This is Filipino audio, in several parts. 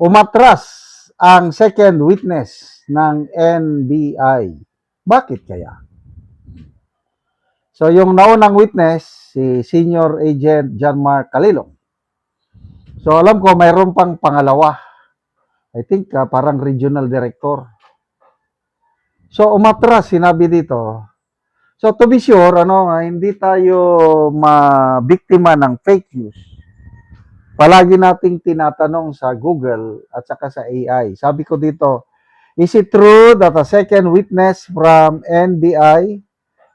Umatras ang second witness ng NBI. Bakit kaya? So yung naunang witness, si Senior Agent John Mark Calilong. So alam ko mayroon pang pangalawa. I think parang regional director. So umatras, sinabi dito. So to be sure, hindi tayo mabiktima ng fake news. Palagi nating tinatanong sa Google at saka sa AI. Sabi ko dito, is it true that a second witness from NBI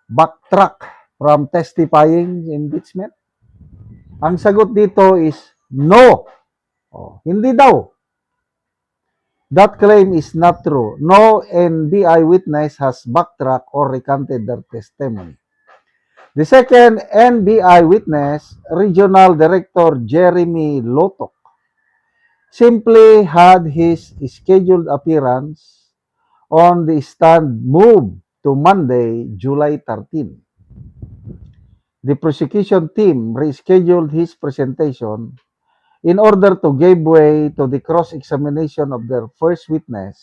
backtrack from testifying impeachment? Ang sagot dito is no. Hindi daw. That claim is not true. No NBI witness has backtracked or recanted their testimony. The second NBI witness, Regional Director Jeremy Lotok, simply had his scheduled appearance on the stand moved to Monday, July 13. The prosecution team rescheduled his presentation in order to give way to the cross-examination of their first witness,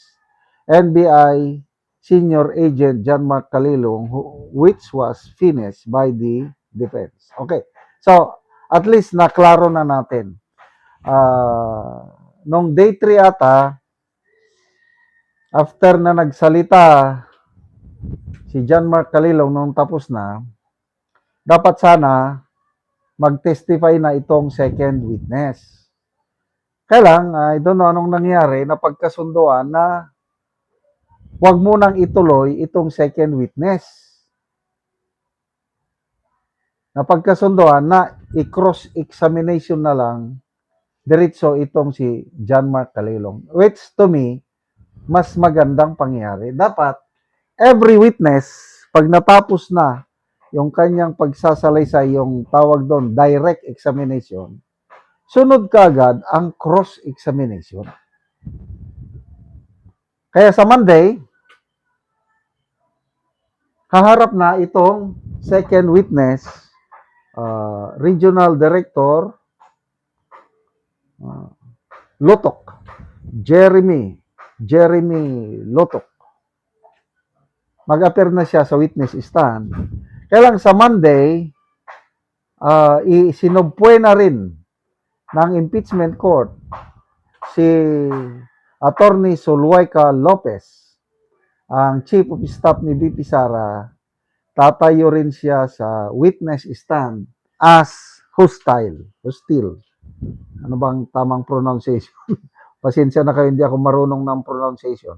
NBI Senior Agent John Mark Calilong, which was finished by the defense. Okay, so at least naklaro na natin. Nung day 3 ata, after na nagsalita si John Mark Calilong nung tapos na, dapat sana mag-testify na itong second witness. Kaya lang, I don't know anong nangyari, napagkasunduan na huwag munang ituloy itong second witness. Napagkasunduan na i-cross-examination na lang diretso itong si John Mark Calilong. Which to me, mas magandang pangyayari. Dapat, every witness, pag natapos na yung kanyang pagsasalaysay, yung tawag doon, direct examination, sunod kaagad ang cross-examination. Kaya sa Monday, haharap na itong second witness, Regional Director Lotok, Jeremy Lotok. Mag-appear na siya sa witness stand. Kaya lang sa Monday, isinubpwe na rin ng impeachment court si Attorney Zuluaika Lopez, ang Chief of Staff ni VP Sara. Tatayo rin siya sa witness stand as hostile. Ano bang tamang pronunciation? Pasensya na kayo, hindi ako marunong ng pronunciation.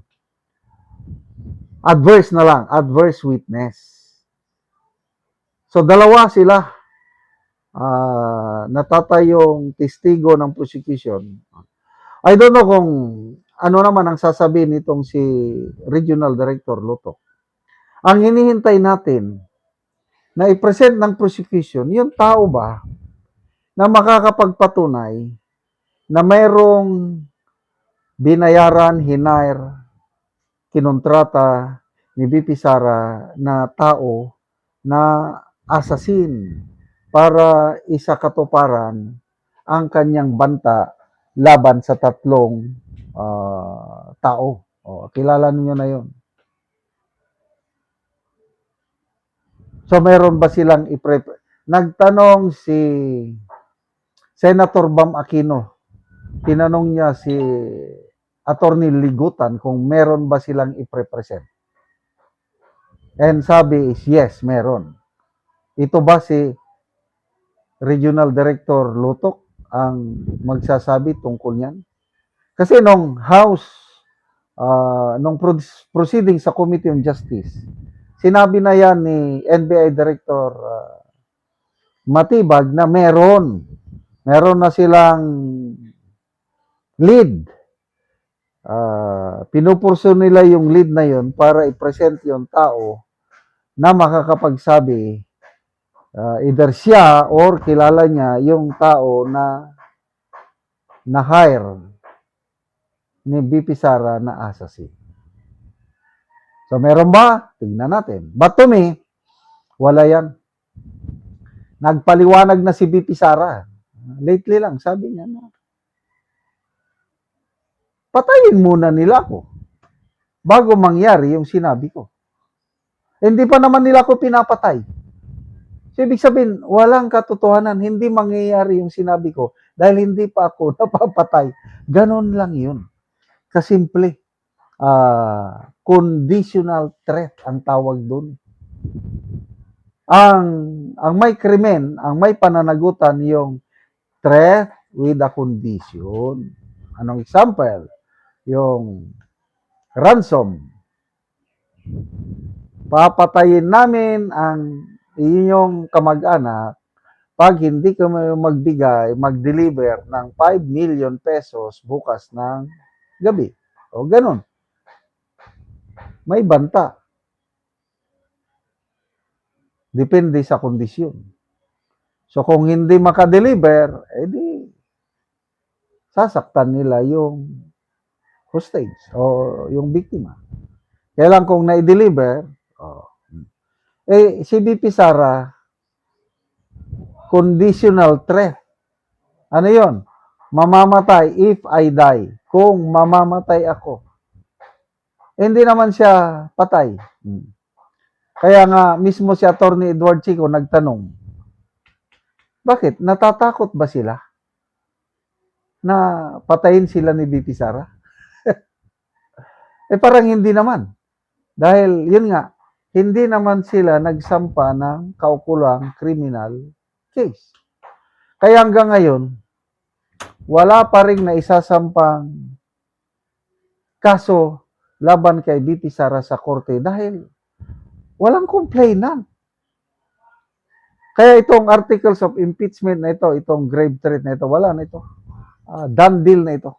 Adverse na lang, adverse witness. So dalawa sila natatayong testigo ng prosecution. I don't know kung ano naman ang sasabihin nitong si Regional Director Lotok. Ang hinihintay natin na i-present ng prosecution, yung tao ba na makakapagpatunay na mayroong binayaran, hinire, kinontrata ni VP Sara na tao na assassin para isakatuparan ang kanyang banta laban sa tatlong tao. Kilala niyo na yon. So meron ba silang nagtanong si Senator Bam Aquino, tinanong niya si Attorney Ligutan kung meron ba silang i-present. And sabi is yes, meron. Ito ba si Regional Director Lotok ang magsasabi tungkol niyan? Kasi nung House, nung proceeding sa Committee on Justice, sinabi na yan ni NBI Director Matibag na meron na silang lead. Pinupurso nila yung lead na yun para i-present yung tao na makakapagsabi either siya or kilala niya yung tao na hire ni VP Sara na assassin. So meron ba? Tingnan natin. But to me, wala yan. Nagpaliwanag na si VP Sara. Lately lang, sabi niya na. patayin muna nila ako bago mangyari yung sinabi ko. Hindi pa naman nila ako pinapatay. So, ibig sabihin, walang katotohanan, hindi mangyayari yung sinabi ko dahil hindi pa ako napapatay. Ganon lang yun. Kasimple. Conditional threat ang tawag doon. Ang may krimen, ang may pananagutan yung threat with a condition. Anong example? Yung ransom. Papatayin namin ang inyong kamag-anak pag hindi ka magbigay, mag-deliver ng 5 million pesos bukas ng gabi. O ganun. May banta. Depende sa kondisyon. So kung hindi makadeliver, edi sasaktan nila yung hostage o yung biktima. Kaya lang kung na-deliver, si BP Sara, conditional threat. Ano yon? Mamamatay if I die. Kung mamamatay ako. Hindi naman siya patay. Kaya nga, mismo si Atty. Edward Chico nagtanong, bakit? Natatakot ba sila na patayin sila ni BP Sara? Parang hindi naman. Dahil, yun nga, hindi naman sila nagsampa ng kaukulang criminal case. Kaya hanggang ngayon, wala pa rin na isasampang kaso laban kay BP Sara sa korte dahil walang complainant. Kaya itong articles of impeachment na ito, itong grave threat na ito, wala na ito. Done deal na ito.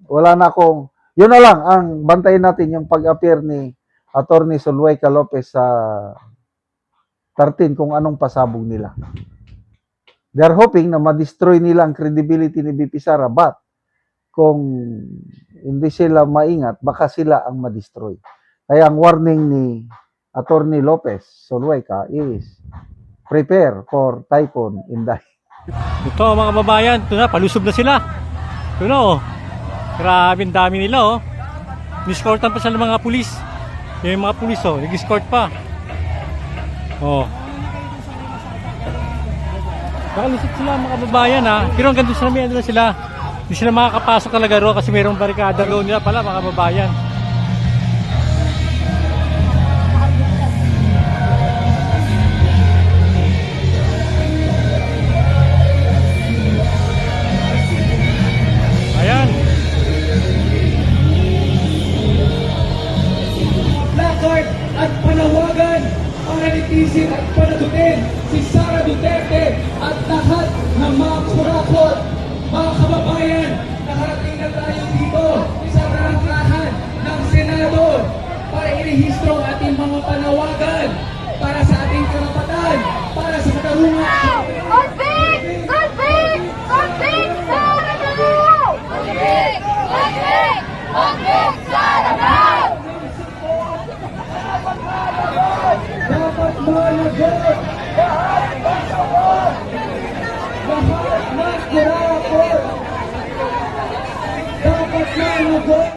Wala na akong, yun na lang, ang bantayin natin yung pag-appear ni Atty. Zulueta Lopez sa 13 kung anong pasabog nila. They're hoping na ma-destroy nila ang credibility ni BP Sara, but kung hindi sila maingat, baka sila ang ma-destroy. Kaya ang warning ni Atty. Lopez Zulueta is prepare for typhoon Inday. Ito mga babayan, ito na, palusob na sila. Ito na oh. Grabe ang dami nila oh. Niscortan pa sila ng mga pulis. Yung mga pulis oh, nag-escort pa. Oh. Nakalusot sila mga babayan ha. Pero hanggang doon sa namin, ano sila. Hindi sila makakapasok talaga ro kasi mayroong barikada ro nila pala mga babayan. Ayan. Placard at panawagan para nitisin at panagutin si Sara Duterte at lahat ng mga kurakot. Mga kababayan, nakarating na tayo dito sa rangkahan ng Senado para irehistro ang ating mga panawagan para sa ating karapatan, para sa katarungan